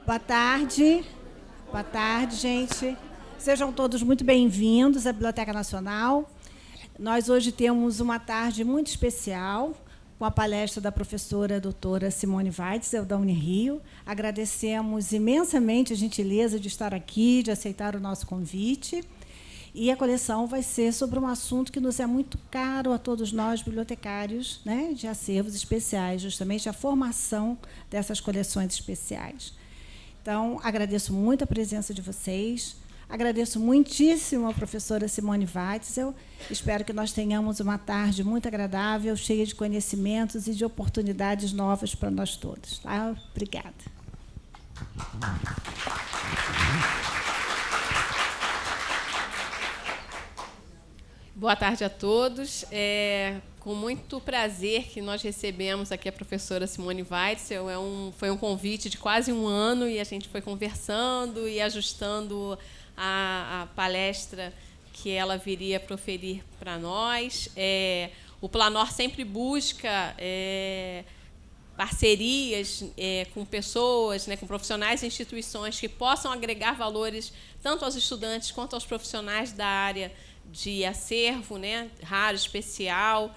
Boa tarde. Boa tarde, gente. Sejam todos muito bem-vindos à Biblioteca Nacional. Nós hoje temos uma tarde muito especial com a palestra da professora doutora Simone Weitzel, da Unirio. Agradecemos imensamente a gentileza de estar aqui, de aceitar o nosso convite. E a coleção vai ser sobre um assunto que nos é muito caro a todos nós, bibliotecários, né, de acervos especiais, justamente a formação dessas coleções especiais. Então, agradeço muito a presença de vocês, agradeço muitíssimo a professora Simone Weitzel, espero que nós tenhamos uma tarde muito agradável, cheia de conhecimentos e de oportunidades novas para nós todos. Tá? Obrigada. Boa tarde a todos. Com muito prazer que nós recebemos aqui a professora Simone Weitzel. Foi um convite de quase um ano e a gente foi conversando e ajustando a palestra que ela viria proferir para nós. O Planor sempre busca parcerias com pessoas, né, com profissionais e instituições que possam agregar valores tanto aos estudantes quanto aos profissionais da área de acervo, né, raro, especial.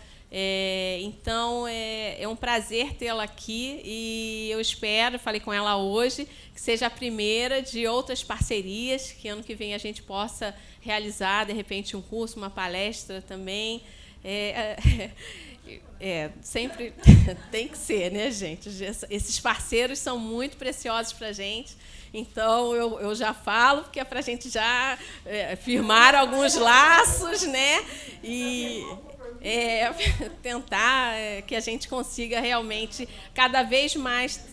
Então, é um prazer tê-la aqui e eu espero, falei com ela hoje, que seja a primeira de outras parcerias, que ano que vem a gente possa realizar, de repente, um curso, uma palestra também. Sempre tem que ser, né, gente? Esses parceiros são muito preciosos para a gente. Então, eu já falo, porque é para a gente já firmar alguns laços, né? E tentar que a gente consiga realmente, cada vez mais,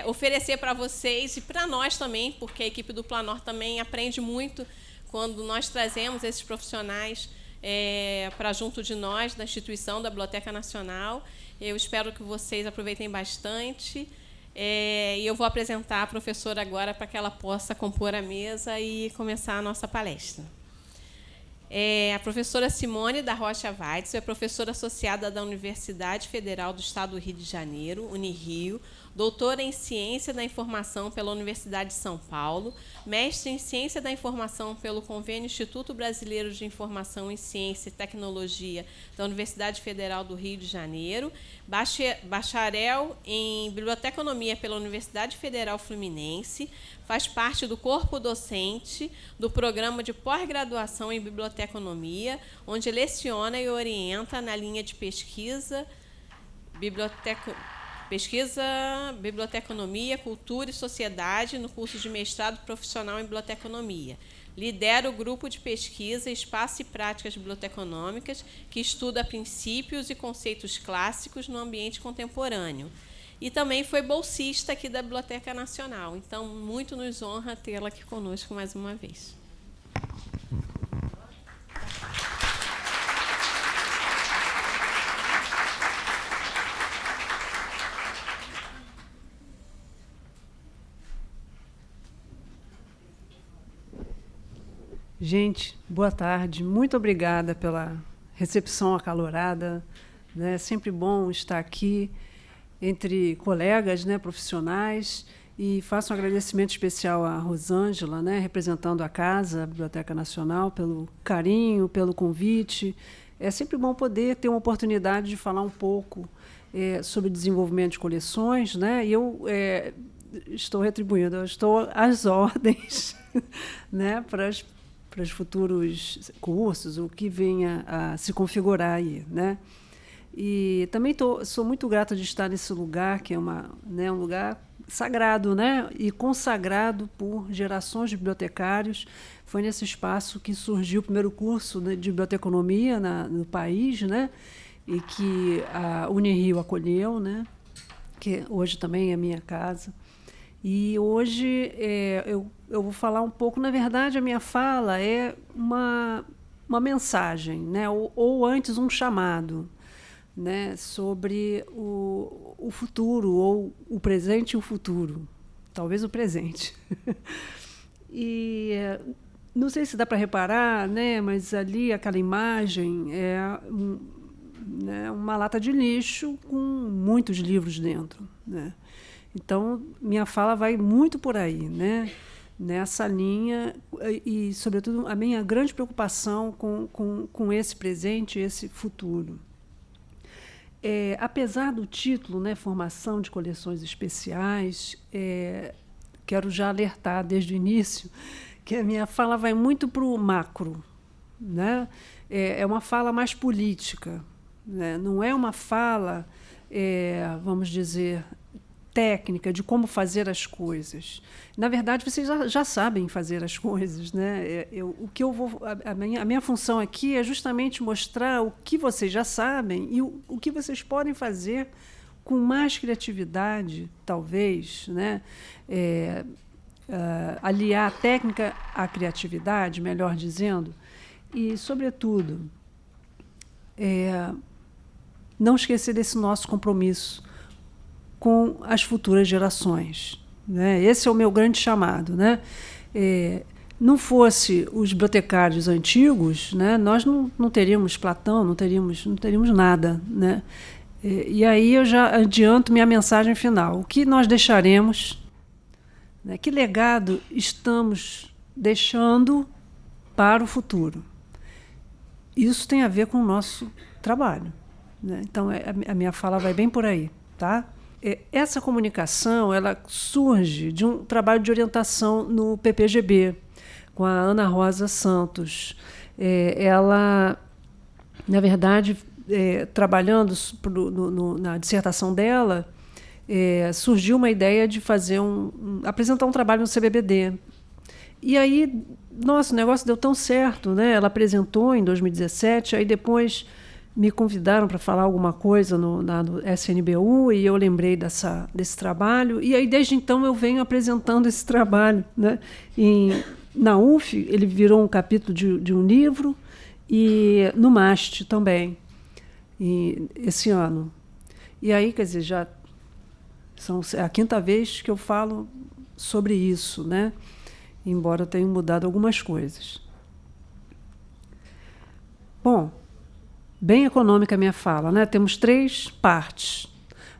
oferecer para vocês e para nós também, porque a equipe do Planor também aprende muito quando nós trazemos esses profissionais para junto de nós, da instituição, da Biblioteca Nacional. Eu espero que vocês aproveitem bastante. E eu vou apresentar a professora agora para que ela possa compor a mesa e começar a nossa palestra. A professora Simone da Rocha Weitzel é professora associada da Universidade Federal do Estado do Rio de Janeiro, Unirio, doutora em Ciência da Informação pela Universidade de São Paulo, mestre em Ciência da Informação pelo Convênio Instituto Brasileiro de Informação em Ciência e Tecnologia da Universidade Federal do Rio de Janeiro, bacharel em Biblioteconomia pela Universidade Federal Fluminense, faz parte do corpo docente do programa de pós-graduação em Biblioteconomia, onde leciona e orienta na linha de pesquisa, Biblioteconomia, Cultura e Sociedade, no curso de mestrado profissional em Biblioteconomia. Lidera o grupo de pesquisa Espaço e Práticas Biblioteconômicas, que estuda princípios e conceitos clássicos no ambiente contemporâneo. E também foi bolsista aqui da Biblioteca Nacional. Então, muito nos honra tê-la aqui conosco mais uma vez. Gente, boa tarde. Muito obrigada pela recepção acalorada. É sempre bom estar aqui entre colegas, né, profissionais. E faço um agradecimento especial à Rosângela, né, representando a casa, a Biblioteca Nacional, pelo carinho, pelo convite. É sempre bom poder ter uma oportunidade de falar um pouco sobre desenvolvimento de coleções, né? E eu estou retribuindo, eu estou às ordens, né, para os futuros cursos, o que venha a se configurar aí, né? E também sou muito grata de estar nesse lugar, que é um lugar sagrado, né? E consagrado por gerações de bibliotecários. Foi nesse espaço que surgiu o primeiro curso de biblioteconomia no país, né? E que a Unirio acolheu, né? Que hoje também é minha casa. E hoje eu vou falar um pouco, na verdade, a minha fala é uma mensagem, né? ou antes um chamado, né? Sobre o futuro, ou o presente e o futuro. Talvez o presente. E não sei se dá para reparar, né? Mas ali aquela imagem né, uma lata de lixo com muitos livros dentro, né? Então, minha fala vai muito por aí, né? Nessa linha e, sobretudo, a minha grande preocupação com esse presente e esse futuro. Apesar do título, né, Formação de Coleções Especiais, quero já alertar desde o início que a minha fala vai muito para o macro, né? É uma fala mais política, né? Não é uma fala, vamos dizer, técnica de como fazer as coisas. Na verdade, vocês já sabem fazer as coisas, né? A minha função aqui é justamente mostrar o que vocês já sabem e o que vocês podem fazer com mais criatividade, talvez, né? Aliar a técnica à criatividade, melhor dizendo, e, sobretudo, não esquecer desse nosso compromisso com as futuras gerações, né? Esse é o meu grande chamado, né? Não fosse os bibliotecários antigos, né, nós não teríamos Platão, não teríamos nada, né? E aí eu já adianto minha mensagem final. O que nós deixaremos, né, que legado estamos deixando para o futuro? Isso tem a ver com o nosso trabalho, né? Então, a minha fala vai bem por aí, tá? Essa comunicação ela surge de um trabalho de orientação no PPGB, com a Ana Rosa Santos. Ela, na verdade, trabalhando na dissertação dela, surgiu uma ideia de apresentar um trabalho no CBBD. E aí, nossa, o negócio deu tão certo, né? Ela apresentou em 2017, aí depois me convidaram para falar alguma coisa no SNBU e eu lembrei desse trabalho. E aí, desde então, eu venho apresentando esse trabalho, né? Na UF, ele virou um capítulo de um livro e no MAST também, esse ano. E aí, quer dizer, já é a 5ª vez que eu falo sobre isso, né? Embora eu tenha mudado algumas coisas. Bom, bem econômica a minha fala, né? Temos 3 partes.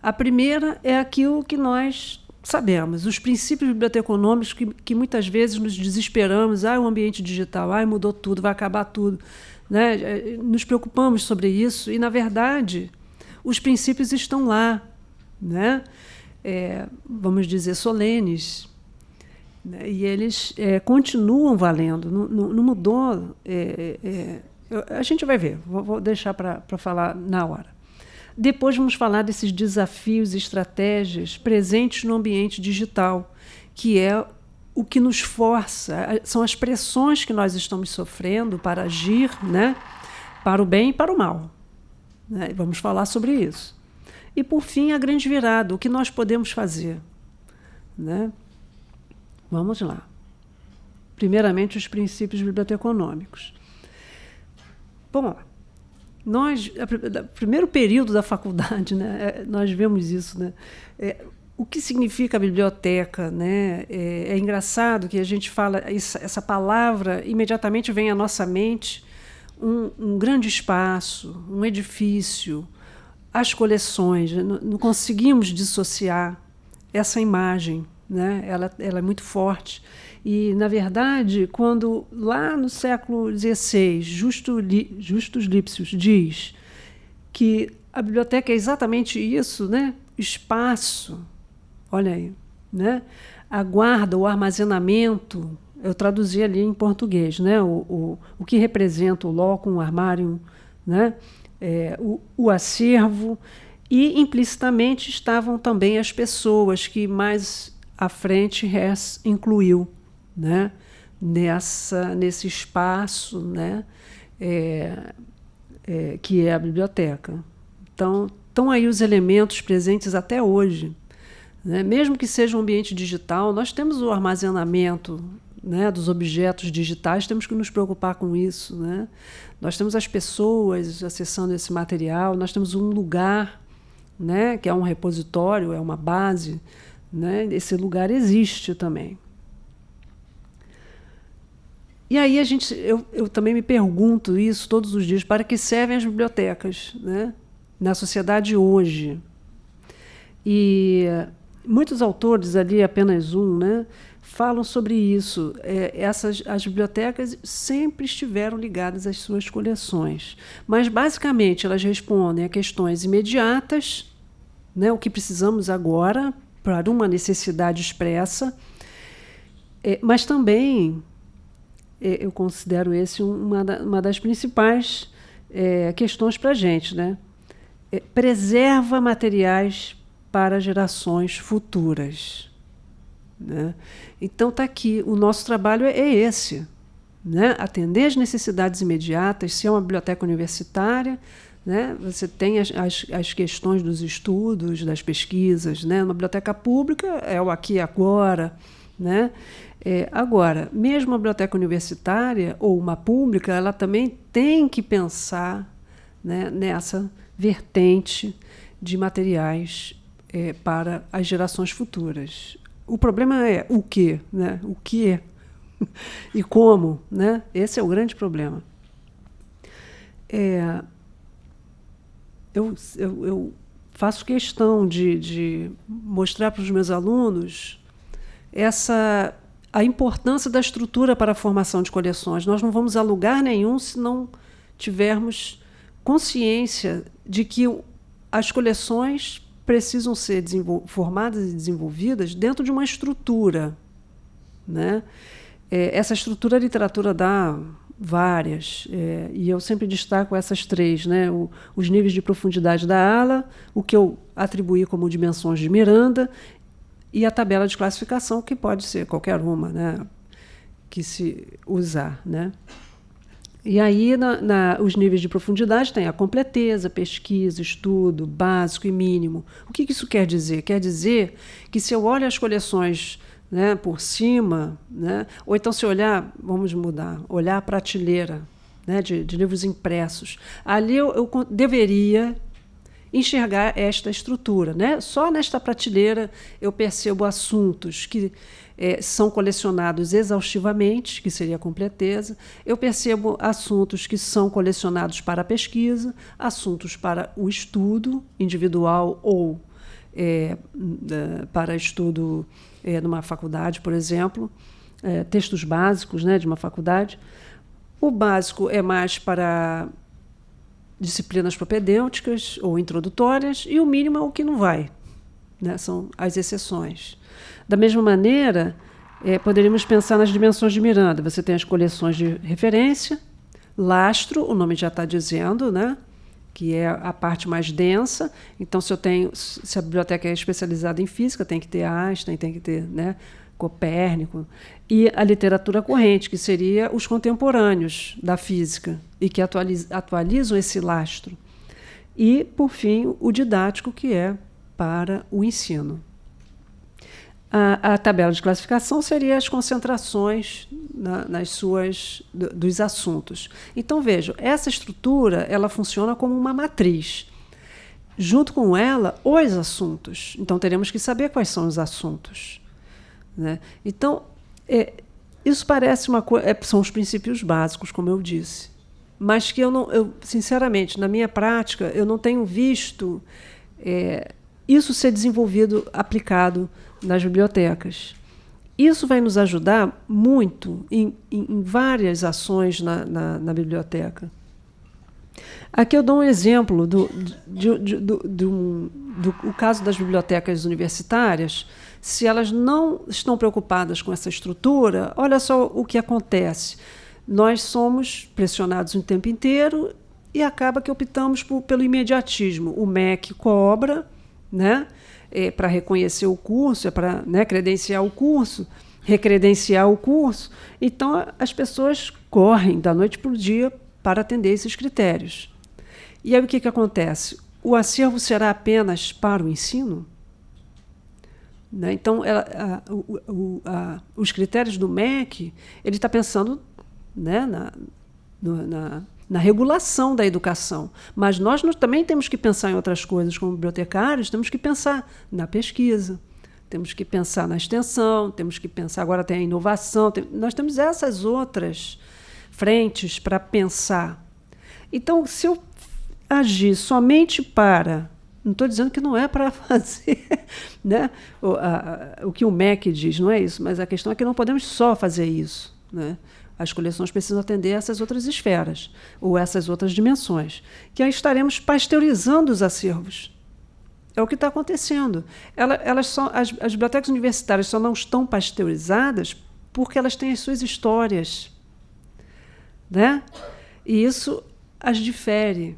A primeira é aquilo que nós sabemos, os princípios biblioteconômicos que muitas vezes nos desesperamos. O ambiente digital, mudou tudo, vai acabar tudo, né? Nos preocupamos sobre isso e, na verdade, os princípios estão lá, né? Vamos dizer, solenes, né? E eles continuam valendo, não mudou. A gente vai ver, vou deixar para falar na hora. Depois vamos falar desses desafios e estratégias presentes no ambiente digital, que é o que nos força, são as pressões que nós estamos sofrendo para agir, né, para o bem e para o mal, né? Vamos falar sobre isso. E, por fim, a grande virada, o que nós podemos fazer, né? Vamos lá. Primeiramente, os princípios biblioteconômicos. Bom, no primeiro período da faculdade, né, nós vemos isso, né? O que significa a biblioteca, né? É engraçado que a gente fala essa palavra, imediatamente vem à nossa mente um grande espaço, um edifício, as coleções. Não conseguimos dissociar essa imagem, né? Ela é muito forte. E, na verdade, quando lá no século XVI, Justus Lipsius diz que a biblioteca é exatamente isso, né? Espaço, olha aí, né? A guarda, o armazenamento, eu traduzi ali em português, né? O que representa o locum, o armário, né? O acervo, e implicitamente estavam também as pessoas que mais à frente Hess incluiu, né? Nesse espaço, né? Que é a biblioteca. Então, estão aí os elementos presentes até hoje, né? Mesmo que seja um ambiente digital, nós temos o armazenamento, né, dos objetos digitais, temos que nos preocupar com isso, né? Nós temos as pessoas acessando esse material, nós temos um lugar, né, que é um repositório, é uma base, né? Esse lugar existe também. E aí eu também me pergunto isso todos os dias: para que servem as bibliotecas, né, na sociedade hoje? E muitos autores ali, apenas um, né, falam sobre isso. As bibliotecas sempre estiveram ligadas às suas coleções, mas, basicamente, elas respondem a questões imediatas, né, o que precisamos agora, para uma necessidade expressa, mas também eu considero esse uma das principais questões para a gente, né? Preserva materiais para gerações futuras, né? Então está aqui, o nosso trabalho é esse, né? Atender as necessidades imediatas. Se é uma biblioteca universitária, né, você tem as questões dos estudos, das pesquisas, né? Uma biblioteca pública é o aqui e agora, né? Agora, mesmo a biblioteca universitária ou uma pública, ela também tem que pensar, né, nessa vertente de materiais para as gerações futuras. O problema é o quê, né? O que e como, né? Esse é o grande problema. Eu faço questão de mostrar para os meus alunos a importância da estrutura para a formação de coleções. Nós não vamos a lugar nenhum se não tivermos consciência de que as coleções precisam ser formadas e desenvolvidas dentro de uma estrutura, né? Essa estrutura a literatura dá várias, e eu sempre destaco essas três, né? Os níveis de profundidade da ala, o que eu atribuí como dimensões de Miranda, e a tabela de classificação, que pode ser qualquer uma, né, que se usar, né? E aí, os níveis de profundidade tem a completeza, pesquisa, estudo, básico e mínimo. O que isso quer dizer? Quer dizer que, se eu olho as coleções, né, por cima, né, ou então, se olhar, vamos mudar, olhar a prateleira, né, de livros impressos, ali eu deveria enxergar esta estrutura, né? Só nesta prateleira eu percebo assuntos que são colecionados exaustivamente, que seria a completeza. Eu percebo assuntos que são colecionados para a pesquisa, assuntos para o estudo individual ou para estudo numa faculdade, por exemplo, textos básicos, né, de uma faculdade. O básico é mais para disciplinas propedêuticas ou introdutórias, e o mínimo é o que não vai, né? São as exceções. Da mesma maneira, poderíamos pensar nas dimensões de Miranda. Você tem as coleções de referência, lastro, o nome já está dizendo, né, que é a parte mais densa. Então, se a biblioteca é especializada em física, tem que ter Einstein, tem que ter, né, Copérnico, e a literatura corrente, que seria os contemporâneos da física, e que atualizam esse lastro. E, por fim, o didático, que é para o ensino. A tabela de classificação seria as concentrações dos assuntos. Então, vejam, essa estrutura ela funciona como uma matriz. Junto com ela, os assuntos. Então, teremos que saber quais são os assuntos, né? Então, isso parece uma coisa. São os princípios básicos, como eu disse, mas que sinceramente, na minha prática, eu não tenho visto isso ser desenvolvido, aplicado nas bibliotecas. Isso vai nos ajudar muito em várias ações na biblioteca. Aqui eu dou um exemplo do caso das bibliotecas universitárias. Se elas não estão preocupadas com essa estrutura, olha só o que acontece. Nós somos pressionados o tempo inteiro e acaba que optamos pelo imediatismo. O MEC cobra, né, para reconhecer o curso, para, né, credenciar o curso, recredenciar o curso. Então, as pessoas correm da noite para o dia para atender esses critérios. E aí o que acontece? O acervo será apenas para o ensino? Né? Então, os critérios do MEC, ele está pensando, né, na regulação da educação. Mas nós também temos que pensar em outras coisas, como bibliotecários, temos que pensar na pesquisa, temos que pensar na extensão, temos que pensar, agora tem a inovação, nós temos essas outras frentes para pensar. Então, se eu agir somente para Não estou dizendo que não é para fazer, né, o que o MEC diz, não é isso, mas a questão é que não podemos só fazer isso, né? As coleções precisam atender essas outras esferas, ou essas outras dimensões, que aí estaremos pasteurizando os acervos. É o que está acontecendo. As bibliotecas universitárias só não estão pasteurizadas porque elas têm as suas histórias, né? E isso as difere,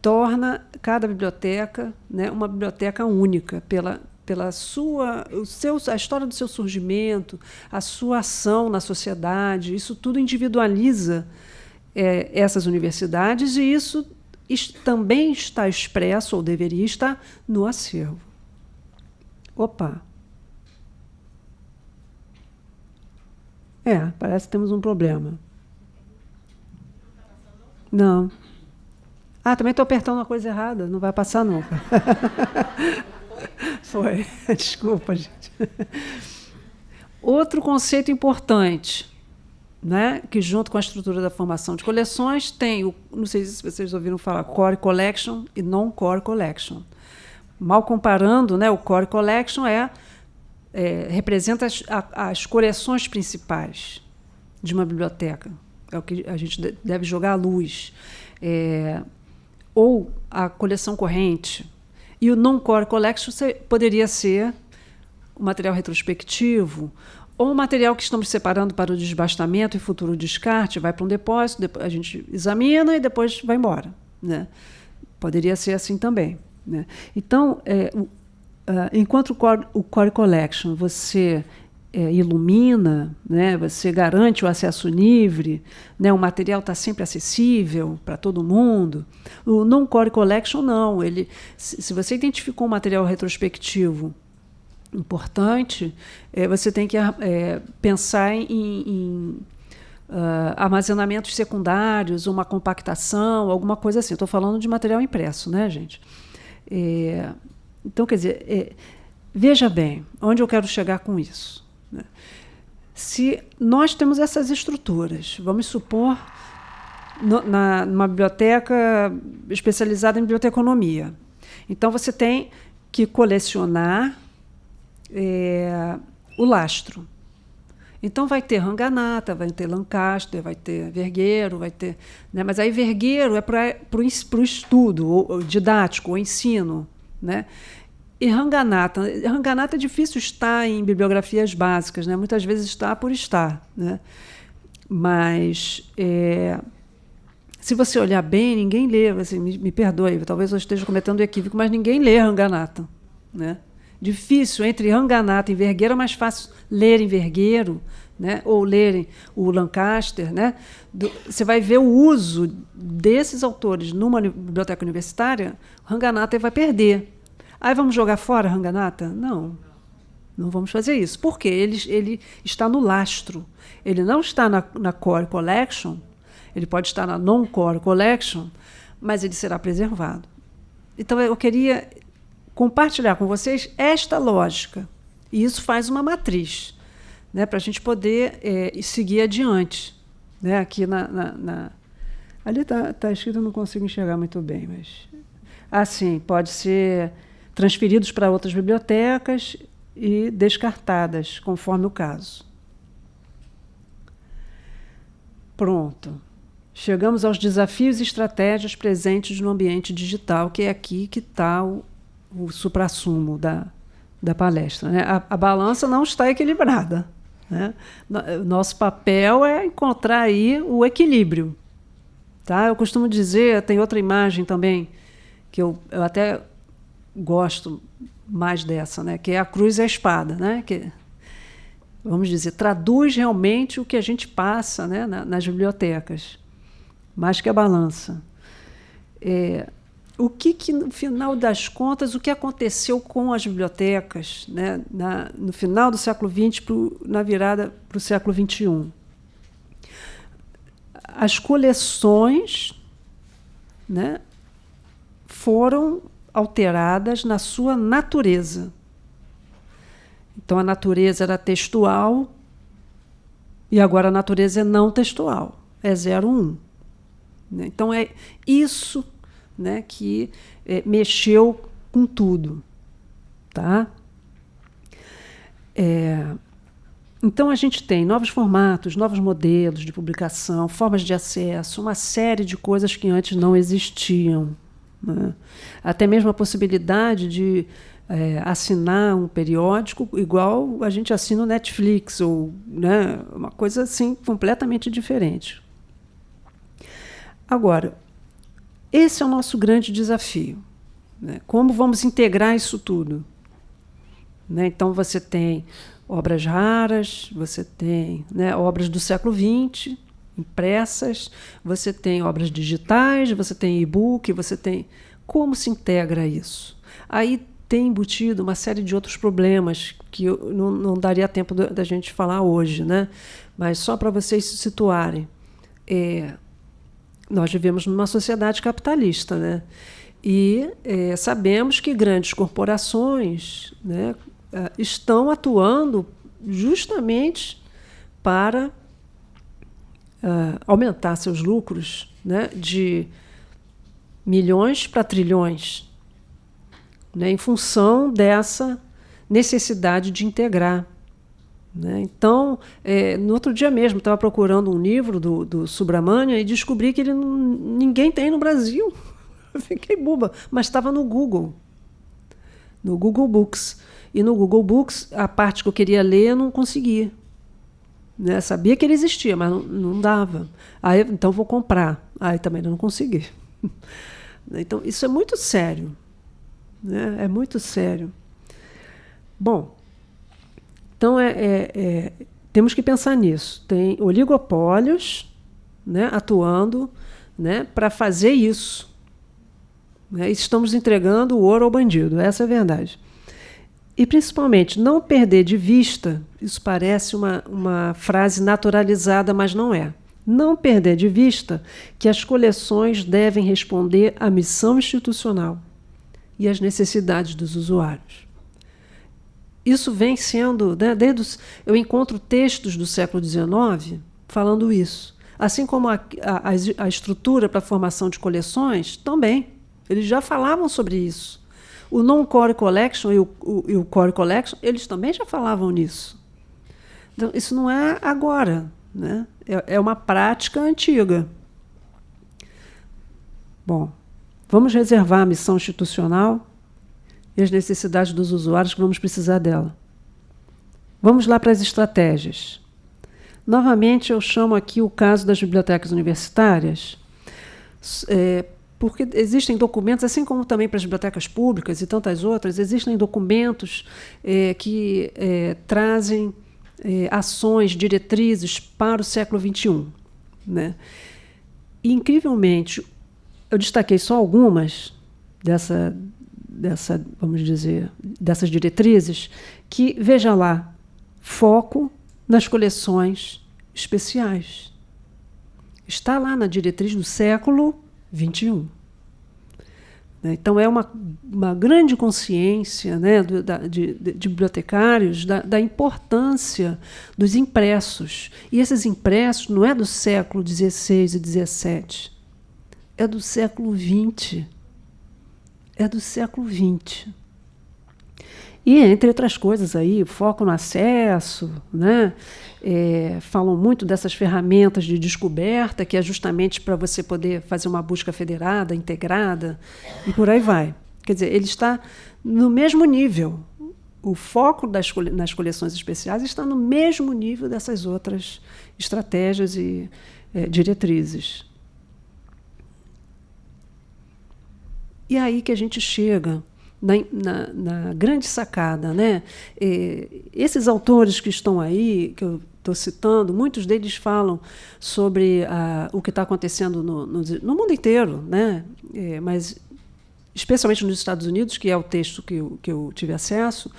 torna cada biblioteca, né, uma biblioteca única pela a história do seu surgimento, a sua ação na sociedade. Isso tudo individualiza essas universidades, e isso também está expresso, ou deveria estar, no acervo. Opa! Parece que temos um problema. Não. Também estou apertando uma coisa errada, não vai passar nunca. Foi. Desculpa, gente. Outro conceito importante, né, que, junto com a estrutura da formação de coleções, tem, não sei se vocês ouviram falar, Core Collection e Non-Core Collection. Mal comparando, né, o Core Collection representa as coleções principais de uma biblioteca. É o que a gente deve jogar à luz. Ou a coleção corrente. E o Non-Core Collection poderia ser um material retrospectivo, ou um material que estamos separando para o desbastamento e futuro descarte, vai para um depósito, a gente examina e depois vai embora, né? Poderia ser assim também, né? Então, enquanto o Core Collection você ilumina, né, você garante o acesso livre, né, o material está sempre acessível para todo mundo. O Non-Core Collection não. Se você identificou um material retrospectivo importante, você tem que pensar em armazenamentos secundários, uma compactação, alguma coisa assim. Estou falando de material impresso, né, gente? Então, quer dizer, veja bem, onde eu quero chegar com isso. Se nós temos essas estruturas, vamos supor, numa biblioteca especializada em biblioteconomia, então você tem que colecionar o lastro. Então vai ter Ranganatha, vai ter Lancaster, vai ter Vergueiro, vai ter, né? Mas aí Vergueiro é para o estudo, ou didático, ou ensino, né? E Ranganatha é difícil estar em bibliografias básicas, né? Muitas vezes está por estar, né? Mas se você olhar bem, ninguém lê, assim, me perdoe, talvez eu esteja cometendo equívoco, mas ninguém lê Ranganatha, né? Difícil, entre Ranganatha e Vergueiro é mais fácil ler em Vergueiro, né? Ou lerem o Lancaster, né? Você vai ver o uso desses autores numa biblioteca universitária, Ranganatha vai perder. Aí vamos jogar fora Ranganatha? Não vamos fazer isso. Por quê? Ele está no lastro. Ele não está na Core Collection, ele pode estar na Non-Core Collection, mas ele será preservado. Então, eu queria compartilhar com vocês esta lógica. E isso faz uma matriz, né, para a gente poder seguir adiante. Né, aqui ali está escrito, eu não consigo enxergar muito bem, mas... Assim, pode ser transferidos para outras bibliotecas e descartadas, conforme o caso. Pronto. Chegamos aos desafios e estratégias presentes no ambiente digital, que é aqui que está o suprassumo da palestra. Né? A balança não está equilibrada. Né? Nosso papel é encontrar aí o equilíbrio. Tá? Eu costumo dizer, tem outra imagem também, que eu até gosto mais dessa, né? Que é a cruz e a espada, né? Que, vamos dizer, traduz realmente o que a gente passa, né, nas bibliotecas, mais que a balança. O que, no final das contas, o que aconteceu com as bibliotecas, né, no final do século XX, na virada para o século XXI? As coleções, né, foram alteradas na sua natureza. Então, a natureza era textual e agora a natureza é não textual, é 0,1. Então, isso né, que mexeu com tudo. Tá? Então, a gente tem novos formatos, novos modelos de publicação, formas de acesso, uma série de coisas que antes não existiam, né? Até mesmo a possibilidade de assinar um periódico igual a gente assina o Netflix, ou, né, uma coisa assim completamente diferente. Agora, esse é o nosso grande desafio, né? Como vamos integrar isso tudo? Né? Então, você tem obras raras, você tem, né, obras do século XX, impressas, você tem obras digitais, você tem e-book, você tem... Como se integra isso? Aí tem embutido uma série de outros problemas que não daria tempo da gente falar hoje, né? Mas só para vocês se situarem. Nós vivemos numa sociedade capitalista, né? E sabemos que grandes corporações, né, estão atuando justamente para aumentar seus lucros, né, de milhões para trilhões, né, em função dessa necessidade de integrar. Né? Então, no outro dia mesmo, estava procurando um livro do Subramanian e descobri que ninguém tem no Brasil. Eu fiquei boba, mas estava no Google Books. E no Google Books, a parte que eu queria ler, eu não conseguia. Né? Sabia que ele existia, mas não dava. Aí, então, vou comprar. Aí também não consegui. Então, isso é muito sério. Né? É muito sério. Bom, então, temos que pensar nisso. Tem oligopólios, né, atuando, né, para fazer isso. Né? Estamos entregando o ouro ao bandido. Essa é a verdade. E, principalmente, não perder de vista, isso parece uma frase naturalizada, mas não é. Não perder de vista que as coleções devem responder à missão institucional e às necessidades dos usuários. Isso vem sendo... Né, eu encontro textos do século XIX falando isso. Assim como a estrutura para a formação de coleções, também. Eles já falavam sobre isso. O Non-Core Collection e o Core Collection, eles também já falavam nisso. Então, isso não é agora, né? É uma prática antiga. Bom, vamos reservar a missão institucional e as necessidades dos usuários, que vamos precisar dela. Vamos lá para as estratégias. Novamente, eu chamo aqui o caso das bibliotecas universitárias, porque existem documentos, assim como também para as bibliotecas públicas e tantas outras, existem documentos que trazem ações, diretrizes para o século XXI. Né? E, incrivelmente, eu destaquei só algumas vamos dizer, dessas diretrizes, que, veja lá, foco nas coleções especiais. Está lá na diretriz do século XXI. Então, é uma grande consciência, né, de bibliotecários da importância dos impressos. E esses impressos não é do século XVI e XVII, é do século XX. É do século XX. E, entre outras coisas, aí, foco no acesso, né? Falam muito dessas ferramentas de descoberta, que é justamente para você poder fazer uma busca federada, integrada, e por aí vai. Quer dizer, ele está no mesmo nível. O foco nas coleções especiais está no mesmo nível dessas outras estratégias e diretrizes. E aí que a gente chega na grande sacada, né? Esses autores que estão aí, que eu estou citando, muitos deles falam sobre o que está acontecendo no mundo inteiro, né? Mas especialmente nos Estados Unidos, que é o texto que eu tive acesso,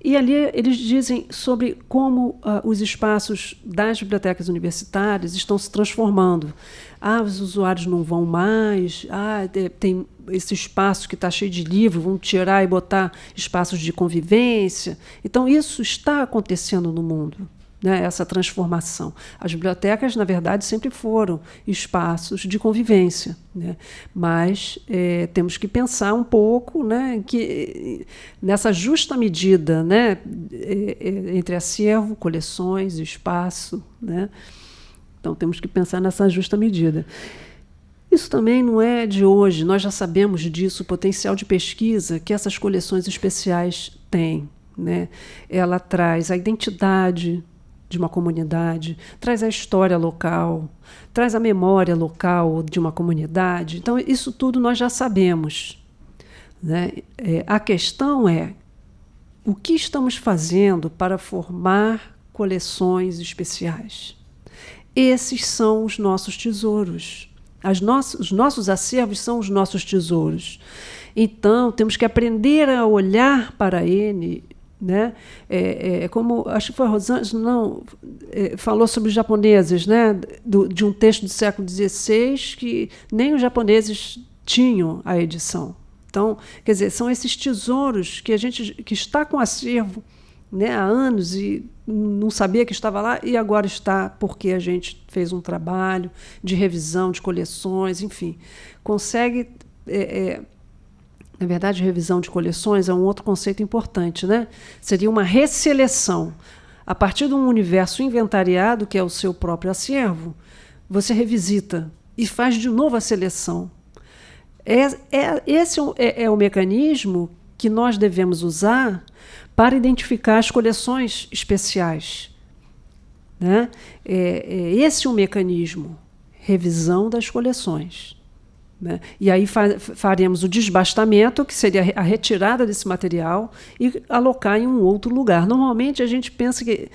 e ali eles dizem sobre como os espaços das bibliotecas universitárias estão se transformando. Os usuários não vão mais, tem esse espaço que está cheio de livro, vão tirar e botar espaços de convivência. Então, isso está acontecendo no mundo. né, essa transformação. As bibliotecas, na verdade, sempre foram espaços de convivência, né? Mas temos que pensar um pouco, né, que, nessa justa medida, né, entre acervo, coleções, espaço, né? Então, temos que pensar nessa justa medida. Isso também não é de hoje, nós já sabemos disso, o potencial de pesquisa que essas coleções especiais têm, né? Ela traz a identidade de uma comunidade, traz a história local, traz a memória local de uma comunidade. Então, isso tudo nós já sabemos, né? A questão é o que estamos fazendo para formar coleções especiais. Esses são os nossos tesouros. Os nossos acervos são os nossos tesouros. Então, temos que aprender a olhar para ele, né? Como acho que foi a Rosângela falou sobre os japoneses, né? De um texto do século XVI que nem os japoneses tinham a edição. Então, quer dizer, são esses tesouros que está com acervo, né, há anos e não sabia que estava lá e agora está porque a gente fez um trabalho de revisão de coleções, enfim, consegue. Na verdade, revisão de coleções é um outro conceito importante, né? Seria uma resseleção. A partir de um universo inventariado, que é o seu próprio acervo, você revisita e faz de novo a seleção. Esse é o mecanismo que nós devemos usar para identificar as coleções especiais, né? Esse é o mecanismo, revisão das coleções, né? E aí faremos o desbastamento, que seria a retirada desse material, e alocar em um outro lugar. Normalmente, a gente pensa que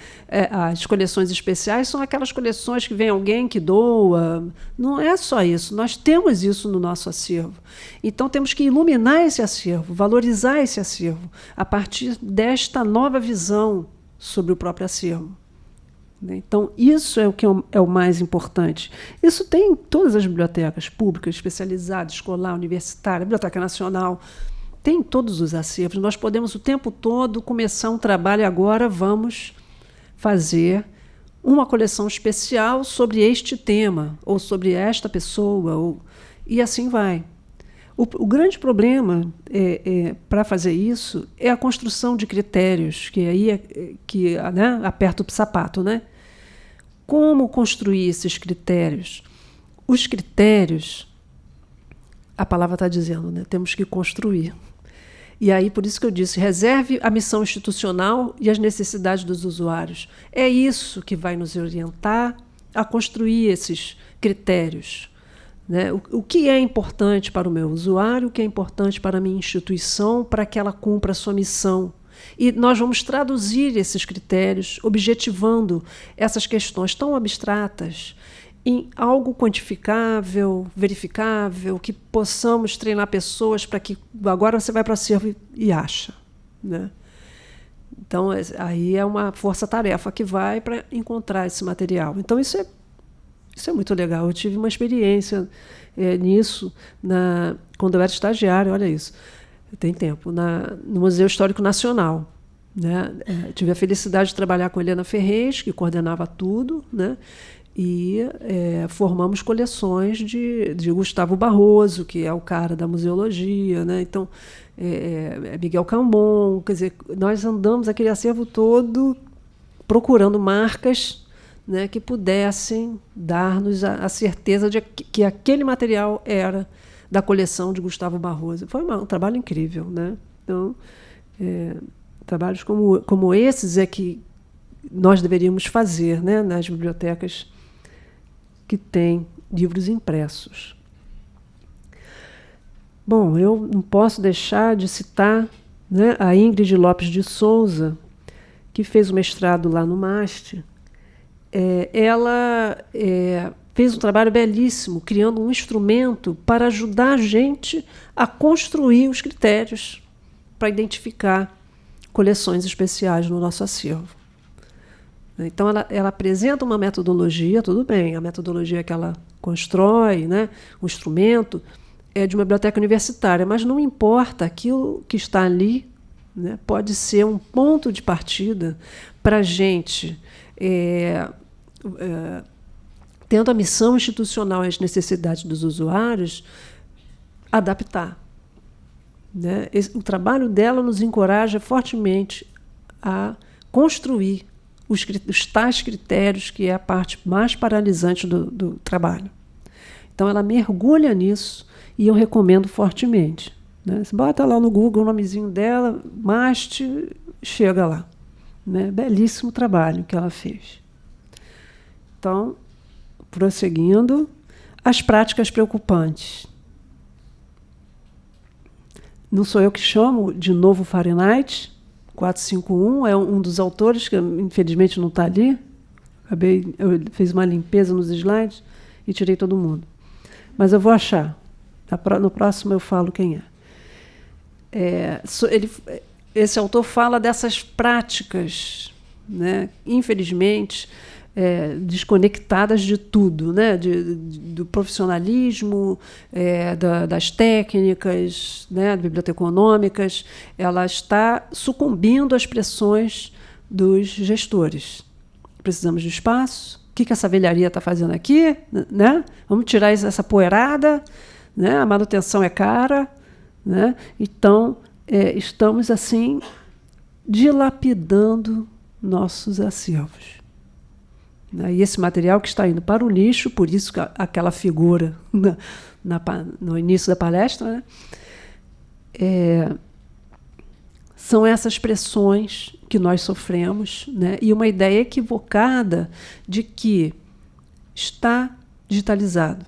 as coleções especiais são aquelas coleções que vem alguém que doa. Não é só isso. Nós temos isso no nosso acervo. Então, temos que iluminar esse acervo, valorizar esse acervo, a partir desta nova visão sobre o próprio acervo. Então, isso é o que é o mais importante. Isso tem em todas as bibliotecas públicas, especializadas, escolar, universitária, Biblioteca Nacional, tem todos os acervos. Nós podemos o tempo todo começar um trabalho e agora vamos fazer uma coleção especial sobre este tema, ou sobre esta pessoa, e assim vai. O grande problema para fazer isso é a construção de critérios, que aí né, aperta o sapato, né? Como construir esses critérios? Os critérios, a palavra está dizendo, né? Temos que construir. E aí, por isso que eu disse, reserve a missão institucional e as necessidades dos usuários. É isso que vai nos orientar a construir esses critérios, né? O que é importante para o meu usuário, o que é importante para a minha instituição, para que ela cumpra a sua missão. E nós vamos traduzir esses critérios, objetivando essas questões tão abstratas em algo quantificável, verificável, que possamos treinar pessoas para que agora você vai para o acervo e acha, né? Então, aí é uma força-tarefa que vai para encontrar esse material. Então, isso é muito legal. Eu tive uma experiência nisso quando eu era estagiária, olha isso. Tem tempo, no Museu Histórico Nacional, né? Tive a felicidade de trabalhar com Helena Ferrez, que coordenava tudo, né? E formamos coleções de Gustavo Barroso, que é o cara da museologia, né? Então, Miguel Cambon, quer dizer, nós andamos aquele acervo todo procurando marcas, né, que pudessem dar-nos a certeza de que aquele material era da coleção de Gustavo Barroso. Foi um trabalho incrível, né? Então, trabalhos como esses é que nós deveríamos fazer, né, nas bibliotecas que têm livros impressos. Bom, eu não posso deixar de citar, né, a Ingrid Lopes de Souza, que fez o mestrado lá no MAST. Ela fez um trabalho belíssimo, criando um instrumento para ajudar a gente a construir os critérios para identificar coleções especiais no nosso acervo. Então, ela apresenta uma metodologia, tudo bem, a metodologia que ela constrói, né, o instrumento, é de uma biblioteca universitária, mas não importa, aquilo que está ali, né, pode ser um ponto de partida para a gente tendo a missão institucional e as necessidades dos usuários, adaptar. Né? O trabalho dela nos encoraja fortemente a construir os tais critérios, que é a parte mais paralisante do trabalho. Então, ela mergulha nisso e eu recomendo fortemente. Né? Você bota lá no Google o nomezinho dela, MAST, chega lá. Né? Belíssimo trabalho que ela fez. Então, prosseguindo, as práticas preocupantes. Não sou eu que chamo de novo Fahrenheit 451, é um dos autores, que infelizmente não está ali. Eu fiz uma limpeza nos slides e tirei todo mundo. Mas eu vou achar. No próximo eu falo quem é. Esse autor fala dessas práticas, né, infelizmente, desconectadas de tudo, né, do profissionalismo, das técnicas, né, biblioteconômicas. Ela está sucumbindo às pressões dos gestores. Precisamos de espaço. O que essa velharia está fazendo aqui? Né? Vamos tirar essa poeirada. Né? A manutenção é cara. Né? Então, estamos assim dilapidando nossos acervos. E esse material que está indo para o lixo, por isso que aquela figura no início da palestra, né? São essas pressões que nós sofremos, né? E uma ideia equivocada de que está digitalizado.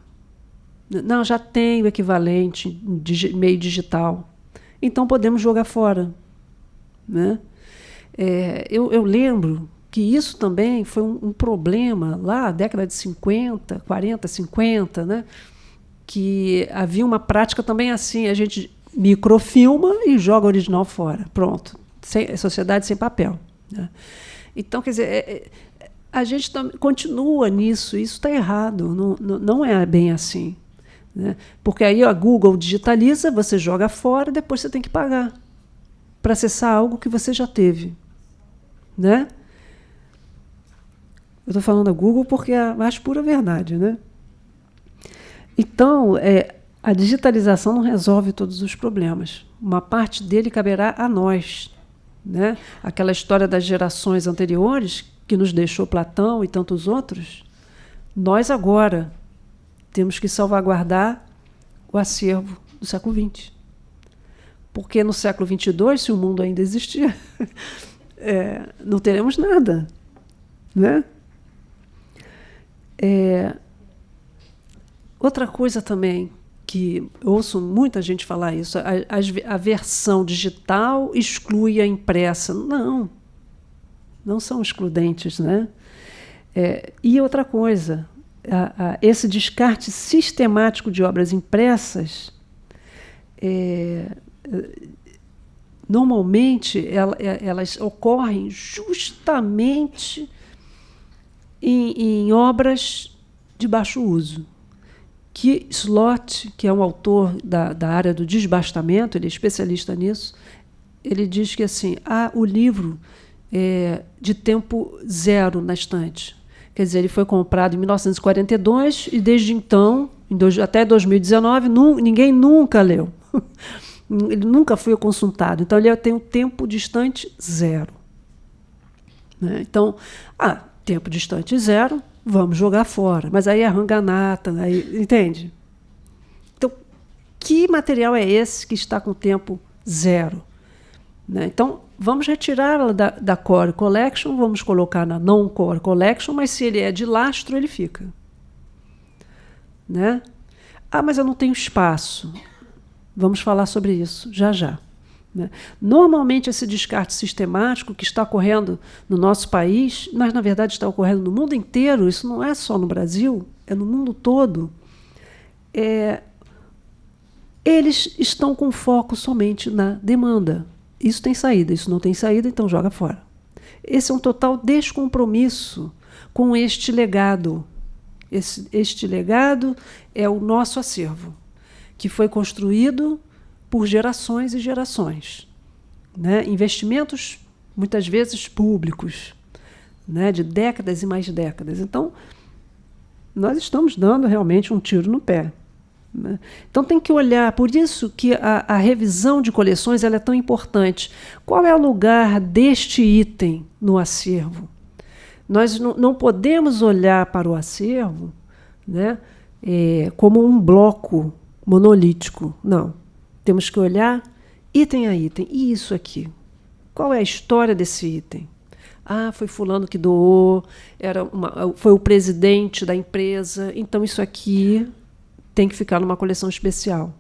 Não, já tem o equivalente meio digital, então podemos jogar fora. Né? Eu lembro que isso também foi um problema lá na década de 50, 40, 50, né? Que havia uma prática também assim, a gente microfilma e joga o original fora. Pronto. Sociedade sem papel. Né? Então, quer dizer, a gente continua nisso, isso está errado, não é bem assim. Né? Porque aí a Google digitaliza, você joga fora, depois você tem que pagar para acessar algo que você já teve. Né? Eu estou falando da Google porque é a mais pura verdade. Né? Então, a digitalização não resolve todos os problemas. Uma parte dele caberá a nós. Né? Aquela história das gerações anteriores, que nos deixou Platão e tantos outros, nós agora temos que salvaguardar o acervo do século XX. Porque no século XXII, se o mundo ainda existir, não teremos nada. Né? Outra coisa também, que ouço muita gente falar isso, a versão digital exclui a impressa. Não são excludentes. Né? E outra coisa, esse descarte sistemático de obras impressas, normalmente elas ocorrem justamente em obras de baixo uso. Que Slot, que é um autor da área do desbastamento, ele é especialista nisso, ele diz que assim, o livro é de tempo zero na estante. Quer dizer, ele foi comprado em 1942 e desde então, até 2019, ninguém nunca leu. Ele nunca foi consultado. Então, ele tem um tempo de estante zero. Né? Então, tempo de estante zero, vamos jogar fora. Mas aí é ranganata, entende? Então, que material é esse que está com tempo zero? Né? Então, vamos retirá-la da Core Collection, vamos colocar na Non-Core Collection, mas se ele é de lastro, ele fica. Né? Mas eu não tenho espaço. Vamos falar sobre isso já. Né? Normalmente, esse descarte sistemático que está ocorrendo no nosso país, mas, na verdade, está ocorrendo no mundo inteiro, isso não é só no Brasil, é no mundo todo, eles estão com foco somente na demanda. Isso tem saída, isso não tem saída, então joga fora. Esse é um total descompromisso com este legado. Este legado é o nosso acervo, que foi construído por gerações e gerações. Né? Investimentos, muitas vezes, públicos. né, de décadas e mais décadas. Então, nós estamos dando realmente um tiro no pé, né? Então, tem que olhar. Por isso que a revisão de coleções ela é tão importante. Qual é o lugar deste item no acervo? Nós não podemos olhar para o acervo, né, como um bloco monolítico. Não. Temos que olhar item a item. E isso aqui? Qual é a história desse item? Ah, foi fulano que doou, foi o presidente da empresa, então isso aqui tem que ficar numa coleção especial,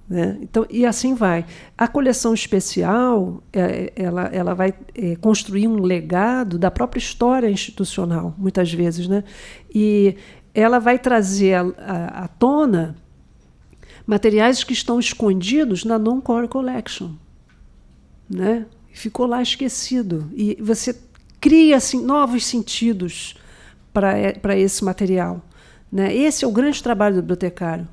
né? Então, e assim vai. A coleção especial ela vai construir um legado da própria história institucional, muitas vezes, né? E ela vai trazer à tona materiais que estão escondidos na non-core collection, né? Ficou lá esquecido. E você cria assim, novos sentidos para esse material, né? Esse é o grande trabalho do bibliotecário,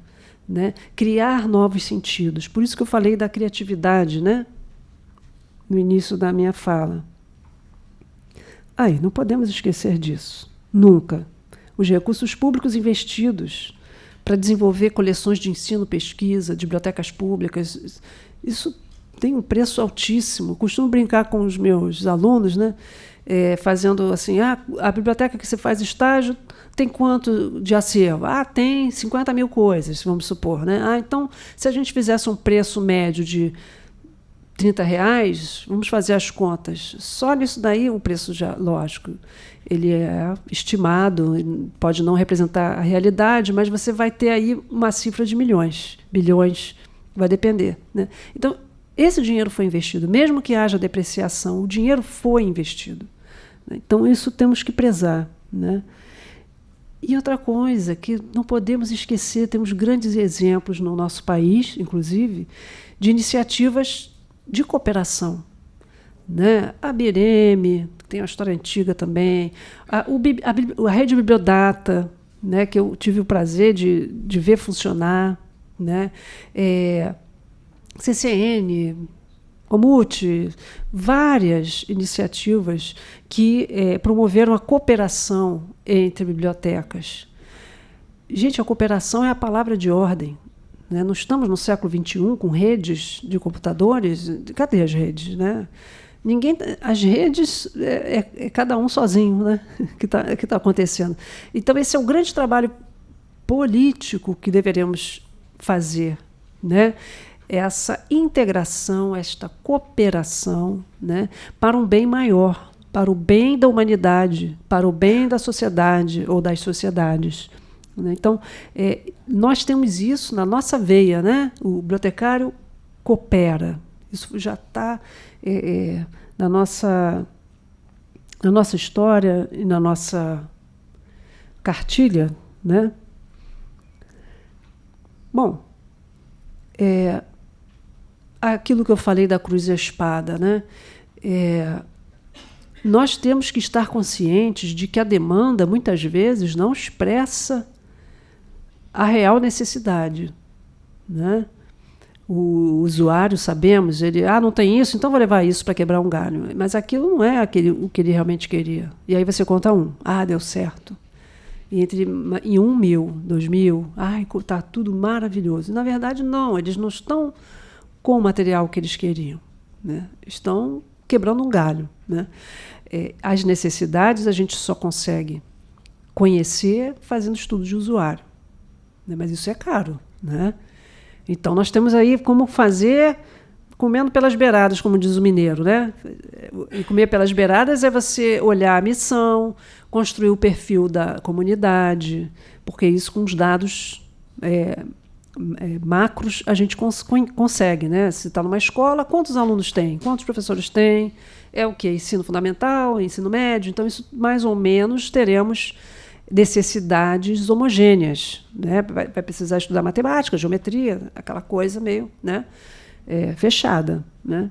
né? Criar novos sentidos. Por isso que eu falei da criatividade, né, no início da minha fala. Aí, não podemos esquecer disso. Nunca. Os recursos públicos investidos para desenvolver coleções de ensino, pesquisa, de bibliotecas públicas, isso tem um preço altíssimo. Costumo brincar com os meus alunos, né, fazendo assim, a biblioteca que você faz estágio tem quanto de acervo? Tem 50 mil coisas, vamos supor, né? Então, se a gente fizesse um preço médio de R$30, vamos fazer as contas. Só nisso daí o preço, já, lógico, ele é estimado, pode não representar a realidade, mas você vai ter aí uma cifra de milhões, bilhões, vai depender, né? Então, esse dinheiro foi investido, mesmo que haja depreciação, o dinheiro foi investido, né? Então, isso temos que prezar, né? E outra coisa que não podemos esquecer, temos grandes exemplos no nosso país, inclusive, de iniciativas de cooperação, né? A BIREME, que tem uma história antiga também, a Rede Bibliodata, né, que eu tive o prazer de ver funcionar, né? CCN, Comute, várias iniciativas que promoveram a cooperação entre bibliotecas. Gente, a cooperação é a palavra de ordem, né? Nós estamos no século XXI com redes de computadores. Cadê as redes, né? As redes cada um sozinho, né? que tá acontecendo. Então, esse é o grande trabalho político que deveremos fazer, né? Essa integração, esta cooperação, né, para um bem maior, para o bem da humanidade, para o bem da sociedade ou das sociedades, né? Então, nós temos isso na nossa veia, né? O bibliotecário coopera. Isso já está na nossa história e na nossa cartilha, né? Bom, aquilo que eu falei da cruz e a espada, né? Nós temos que estar conscientes de que a demanda, muitas vezes, não expressa a real necessidade, né? O usuário, sabemos, ele não tem isso, então vou levar isso para quebrar um galho. Mas aquilo não é o que ele realmente queria. E aí você conta deu certo. E em 1.000, 2.000, está tudo maravilhoso. Na verdade, não, eles não estão com o material que eles queriam, né? Estão quebrando um galho, né? As necessidades a gente só consegue conhecer fazendo estudo de usuário, né? Mas isso é caro, né? Então, nós temos aí como fazer comendo pelas beiradas, como diz o mineiro, né? E comer pelas beiradas é você olhar a missão, construir o perfil da comunidade, porque isso com os dados macros a gente consegue, né? Se está numa escola, quantos alunos tem? Quantos professores tem? É o quê? Ensino fundamental, ensino médio? Então, isso mais ou menos teremos necessidades homogêneas, né? Vai precisar estudar matemática, geometria, aquela coisa meio, né, fechada, né?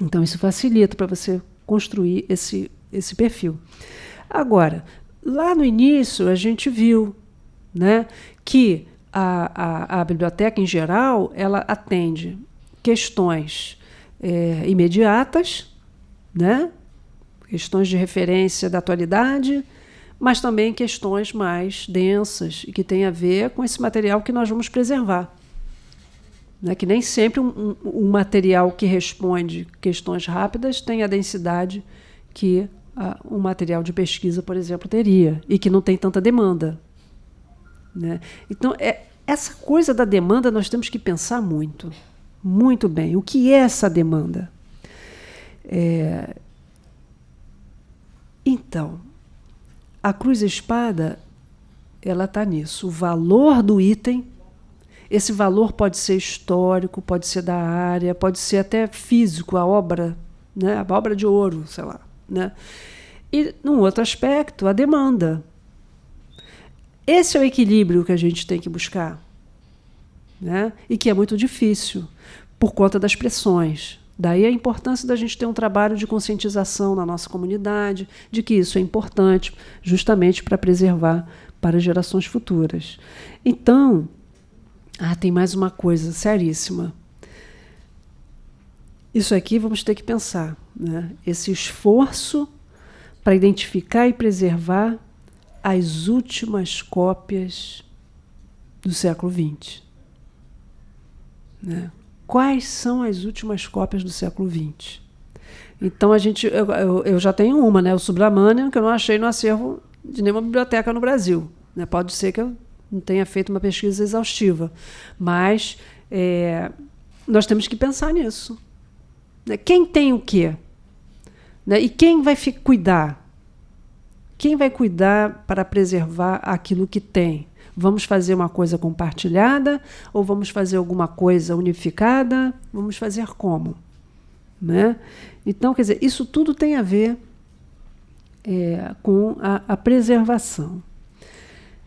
Então, isso facilita para você construir esse perfil. Agora, lá no início, a gente viu, né, que a biblioteca, em geral, ela atende questões imediatas, né, questões de referência da atualidade, mas também questões mais densas e que têm a ver com esse material que nós vamos preservar. Né? Que nem sempre um material que responde questões rápidas tem a densidade que um material de pesquisa, por exemplo, teria, e que não tem tanta demanda. Né? Então, essa coisa da demanda nós temos que pensar muito bem. O que é essa demanda? Então, a cruz e espada, ela está nisso. O valor do item, esse valor pode ser histórico, pode ser da área, pode ser até físico, a obra, né? A obra de ouro, sei lá. Né? E, num outro aspecto, a demanda. Esse é o equilíbrio que a gente tem que buscar, né? E que é muito difícil, por conta das pressões. Daí a importância da gente ter um trabalho de conscientização na nossa comunidade, de que isso é importante, justamente para preservar para gerações futuras. Então, tem mais uma coisa seríssima. Isso aqui vamos ter que pensar, né? Esse esforço para identificar e preservar as últimas cópias do século XX. Né? Quais são as últimas cópias do século XX? Então, eu já tenho uma, né? O Subramanian, que eu não achei no acervo de nenhuma biblioteca no Brasil. Né? Pode ser que eu não tenha feito uma pesquisa exaustiva, mas nós temos que pensar nisso. Né? Quem tem o quê? Né? E quem vai cuidar? Quem vai cuidar para preservar aquilo que tem? Vamos fazer uma coisa compartilhada ou vamos fazer alguma coisa unificada? Vamos fazer como? Né? Então, quer dizer, isso tudo tem a ver com a preservação.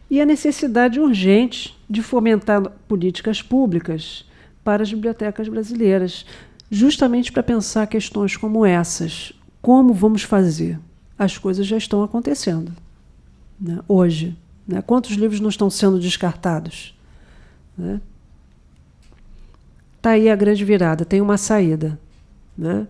E a necessidade urgente de fomentar políticas públicas para as bibliotecas brasileiras, justamente para pensar questões como essas. Como vamos fazer? As coisas já estão acontecendo, né? Hoje. Né? Quantos livros não estão sendo descartados? Né? Tá aí a grande virada, tem uma saída. Né?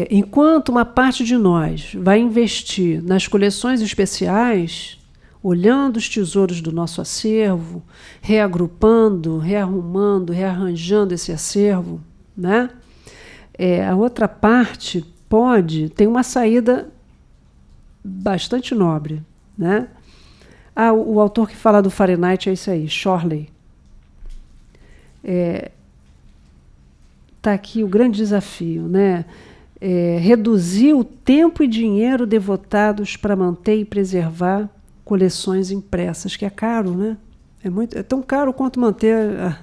Enquanto uma parte de nós vai investir nas coleções especiais, olhando os tesouros do nosso acervo, reagrupando, rearrumando, rearranjando esse acervo, né? A outra parte tem uma saída bastante nobre. Né? O autor que fala do Fahrenheit é esse aí, Shorley. Está aqui o grande desafio, né? Reduzir o tempo e dinheiro devotados para manter e preservar coleções impressas, que é caro, né? É tão caro quanto manter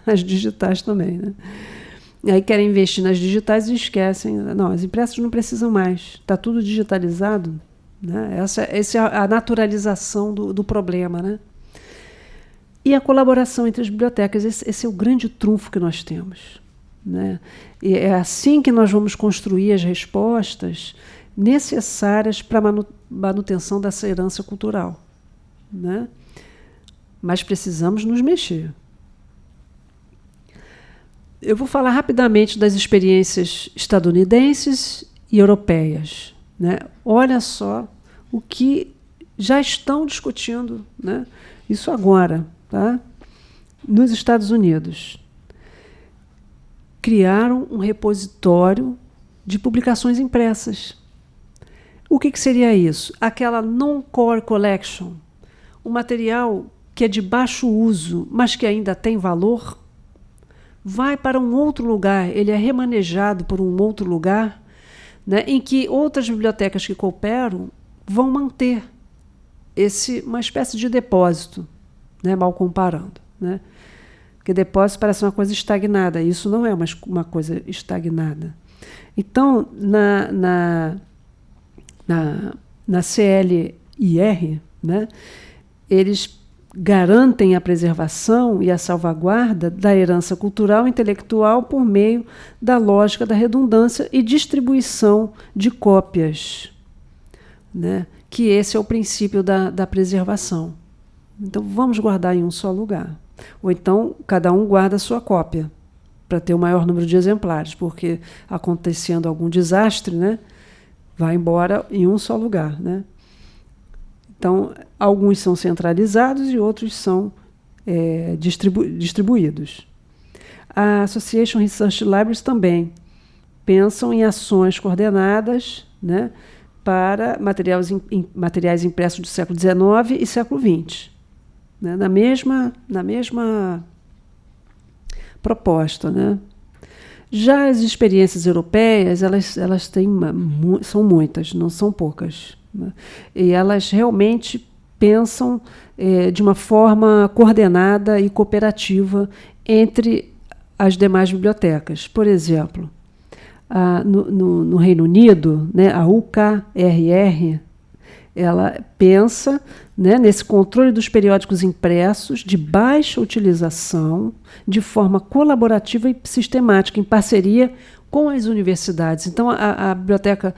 as digitais também. Né? E aí querem investir nas digitais e esquecem. Não, as impressas não precisam mais. Está tudo digitalizado. Né? Essa é a naturalização do problema. Né? E a colaboração entre as bibliotecas. Esse é o grande trunfo que nós temos. Né? E é assim que nós vamos construir as respostas necessárias para a manutenção dessa herança cultural. Né? Mas precisamos nos mexer. Eu vou falar rapidamente das experiências estadunidenses e europeias. Né? Olha só o que já estão discutindo, né? Isso agora. Tá? Nos Estados Unidos, criaram um repositório de publicações impressas. O que seria isso? Aquela non-core collection, um material que é de baixo uso, mas que ainda tem valor, vai para um outro lugar, ele é remanejado por um outro lugar, né, em que outras bibliotecas que cooperam vão manter uma espécie de depósito, né, mal comparando. Né? Porque depósito parece uma coisa estagnada, isso não é uma coisa estagnada. Então, na CLIR, né, eles garantem a preservação e a salvaguarda da herança cultural e intelectual por meio da lógica da redundância e distribuição de cópias, né? Que esse é o princípio da preservação. Então, vamos guardar em um só lugar. Ou então, cada um guarda a sua cópia, para ter o maior número de exemplares, porque acontecendo algum desastre, né, vai embora em um só lugar, né? Então, alguns são centralizados e outros são distribuídos. A Association Research Libraries também pensam em ações coordenadas, né, para materiais impressos do século XIX e século XX, né, na mesma proposta, né? Já as experiências europeias, elas são muitas, não são poucas, né? E elas realmente pensam de uma forma coordenada e cooperativa entre as demais bibliotecas. Por exemplo, no Reino Unido, né, a UKRR, ela pensa, né, nesse controle dos periódicos impressos de baixa utilização, de forma colaborativa e sistemática, em parceria com as universidades. Então, a biblioteca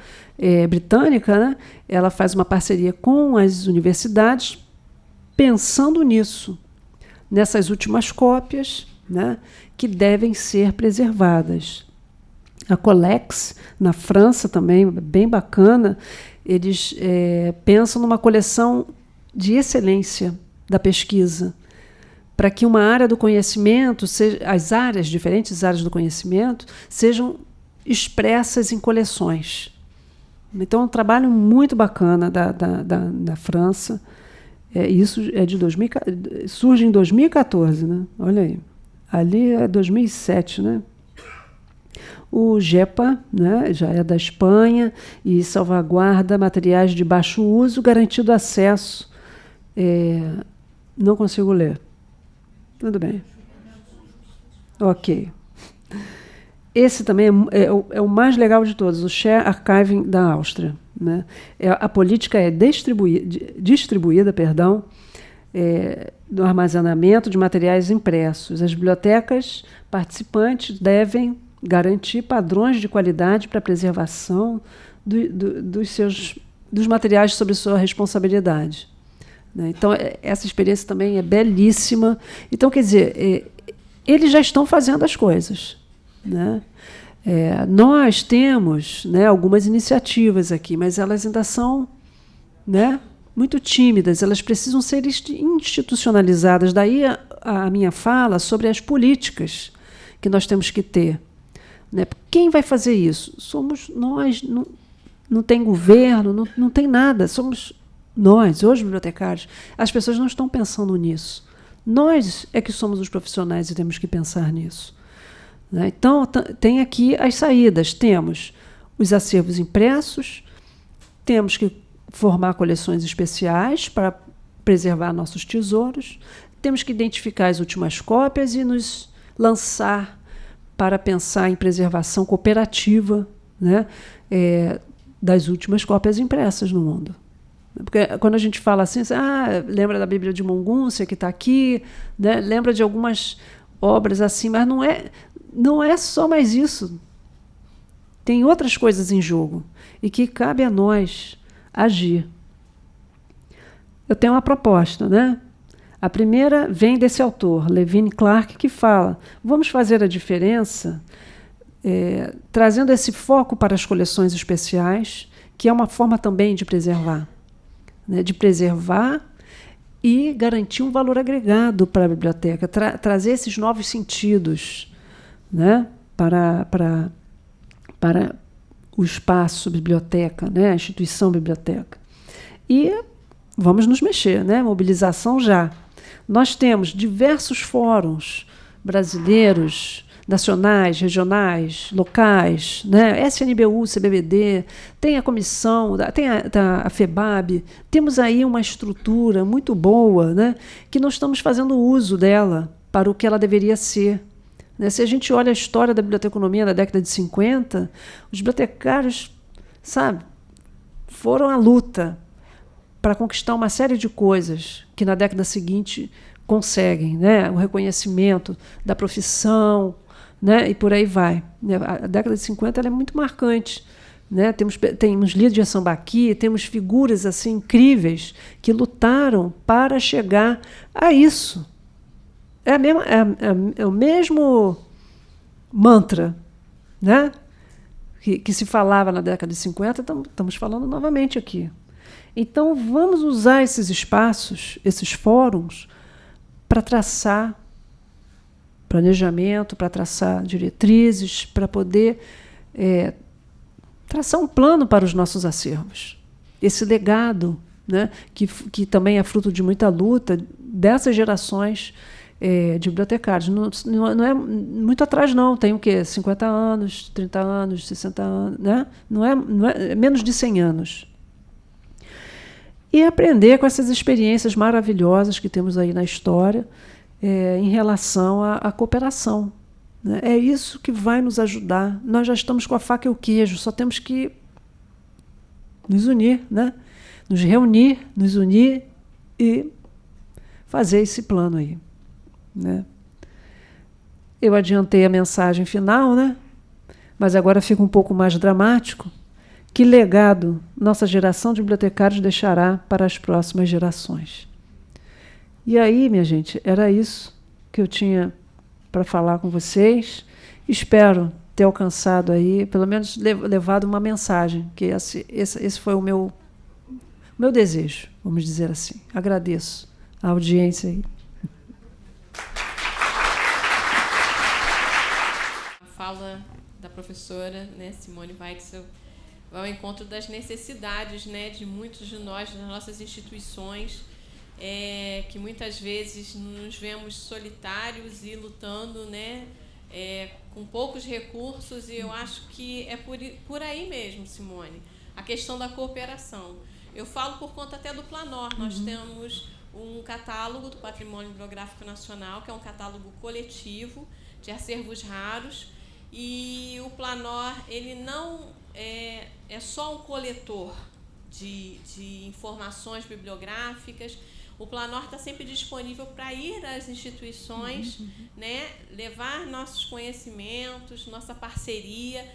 britânica, né, ela faz uma parceria com as universidades, pensando nisso, nessas últimas cópias, né, que devem ser preservadas. A Colex, na França também, bem bacana, eles pensam numa coleção de excelência da pesquisa, para que uma área do conhecimento, diferentes áreas do conhecimento, sejam expressas em coleções. Então, é um trabalho muito bacana da França. Isso é de surge em 2014, né? Olha aí. Ali é 2007, né? O GEPA, né, já é da Espanha e salvaguarda materiais de baixo uso, garantido acesso. Não consigo ler. Tudo bem. Ok. Esse também é o mais legal de todos, o Share Archiving da Áustria, né? A política é distribuída do armazenamento de materiais impressos. As bibliotecas participantes devem garantir padrões de qualidade para a preservação dos materiais sob sua responsabilidade, né? Então, essa experiência também é belíssima. Então, quer dizer, eles já estão fazendo as coisas, né? Nós temos, né, algumas iniciativas aqui, mas elas ainda são, né, muito tímidas, elas precisam ser institucionalizadas. Daí a minha fala sobre as políticas que nós temos que ter, né? Quem vai fazer isso? Somos nós, não tem governo, não tem nada, somos nós, os bibliotecários. As pessoas não estão pensando nisso. Nós é que somos os profissionais e temos que pensar nisso, né? Então, tem aqui as saídas. Temos os acervos impressos, temos que formar coleções especiais para preservar nossos tesouros, temos que identificar as últimas cópias e nos lançar para pensar em preservação cooperativa, né, das últimas cópias impressas no mundo. Porque quando a gente fala assim, lembra da Bíblia de Mungúncia, que está aqui, né, lembra de algumas obras assim, mas não é só mais isso. Tem outras coisas em jogo e que cabe a nós agir. Eu tenho uma proposta, né? A primeira vem desse autor, Levine Clark, que fala: vamos fazer a diferença trazendo esse foco para as coleções especiais, que é uma forma também de preservar, né? De preservar e garantir um valor agregado para a biblioteca, trazer esses novos sentidos, né? para o espaço biblioteca, né? A instituição biblioteca. E vamos nos mexer, né? Mobilização já. Nós temos diversos fóruns brasileiros, nacionais, regionais, locais, né? SNBU, CBBD, tem a comissão, tem a FEBAB, temos aí uma estrutura muito boa, né? Que nós estamos fazendo uso dela para o que ela deveria ser, né? Se a gente olha a história da biblioteconomia na década de 50, os bibliotecários, foram à luta para conquistar uma série de coisas que na década seguinte conseguem, né? O reconhecimento da profissão, né? E por aí vai. A década de 50 ela é muito marcante, né? Temos Lídia Sambaqui, temos figuras assim incríveis que lutaram para chegar a isso. É o mantra, né? Que se falava na década de 50, estamos falando novamente aqui. Então, vamos usar esses espaços, esses fóruns, para traçar planejamento, para traçar diretrizes, para poder traçar um plano para os nossos acervos. Esse legado, né, que também é fruto de muita luta dessas gerações de bibliotecários. Não é muito atrás, não. Tem o quê? 50 anos, 30 anos, 60 anos. Né? Não é menos de 100 anos. E aprender com essas experiências maravilhosas que temos aí na história em relação à cooperação. Né? É isso que vai nos ajudar. Nós já estamos com a faca e o queijo, só temos que nos unir, né? Nos reunir, nos unir e fazer esse plano aí. Né? Eu adiantei a mensagem final, né? Mas agora fica um pouco mais dramático. Que legado nossa geração de bibliotecários deixará para as próximas gerações? E aí, minha gente, era isso que eu tinha para falar com vocês. Espero ter alcançado aí, pelo menos levado uma mensagem, que esse foi o meu desejo, vamos dizer assim. Agradeço a audiência aí. A fala da professora, né, Simone Weichsel, vai ao encontro das necessidades, né, de muitos de nós, das nossas instituições, que muitas vezes nos vemos solitários e lutando, né, com poucos recursos, e eu acho que é por aí mesmo, Simone, a questão da cooperação. Eu falo por conta até do Planor. Nós temos um catálogo do Patrimônio Bibliográfico Nacional, que é um catálogo coletivo de acervos raros, e o Planor ele não é só um coletor de informações bibliográficas. O Planor está sempre disponível para ir às instituições, né, levar nossos conhecimentos, nossa parceria,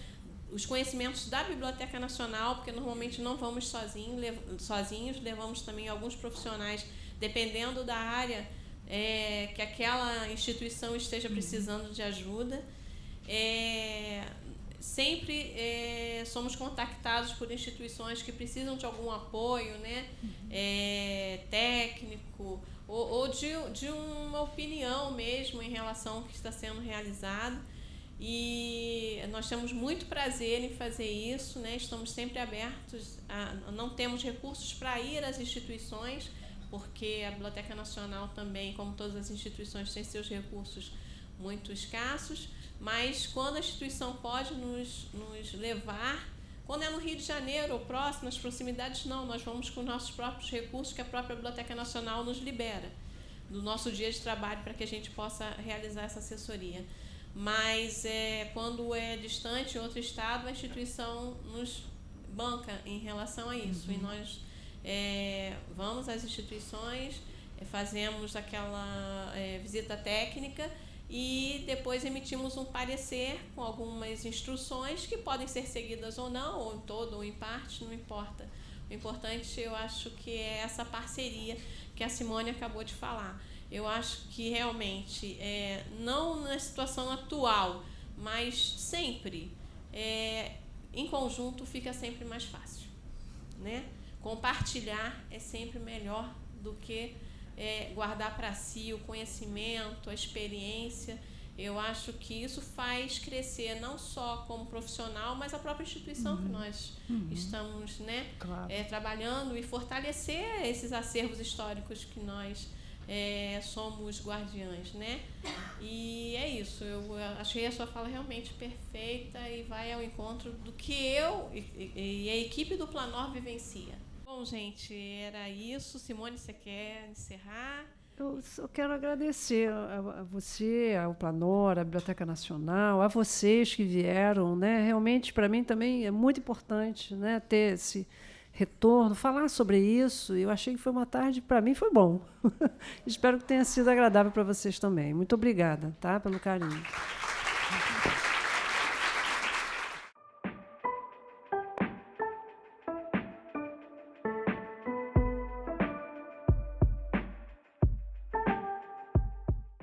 os conhecimentos da Biblioteca Nacional, porque normalmente não vamos sozinhos, levamos também alguns profissionais, dependendo da área que aquela instituição esteja precisando de ajuda. Sempre somos contactados por instituições que precisam de algum apoio, né, técnico, ou de uma opinião mesmo em relação ao que está sendo realizado. E nós temos muito prazer em fazer isso, né? Estamos sempre abertos, não temos recursos para ir às instituições, porque a Biblioteca Nacional também, como todas as instituições, tem seus recursos muito escassos, mas quando a instituição pode nos levar, quando é no Rio de Janeiro ou próximo, nas proximidades, não, nós vamos com nossos próprios recursos que a própria Biblioteca Nacional nos libera do nosso dia de trabalho para que a gente possa realizar essa assessoria. Mas quando é distante, em outro estado, a instituição nos banca em relação a isso. E nós vamos às instituições, fazemos aquela visita técnica e depois emitimos um parecer com algumas instruções que podem ser seguidas ou não, ou em todo ou em parte, não importa. O importante, eu acho, que é essa parceria que a Simone acabou de falar. Eu acho que realmente, não na situação atual, mas sempre, em conjunto, fica sempre mais fácil, né? Compartilhar é sempre melhor do que guardar para si o conhecimento, a experiência. Eu acho que isso faz crescer não só como profissional, mas a própria instituição que nós estamos, né, Claro. Trabalhando, e fortalecer esses acervos históricos que nós somos guardiães, né? E é isso. Eu achei a sua fala realmente perfeita e vai ao encontro do que eu e a equipe do Planor vivencia. Bom, gente, era isso. Simone, você quer encerrar? Eu só quero agradecer a você, ao Planor, à Biblioteca Nacional, a vocês que vieram, né? Realmente, para mim, também é muito importante, né, ter esse retorno, falar sobre isso. Eu achei que foi uma tarde, para mim, foi bom. Espero que tenha sido agradável para vocês também. Muito obrigada, tá, pelo carinho.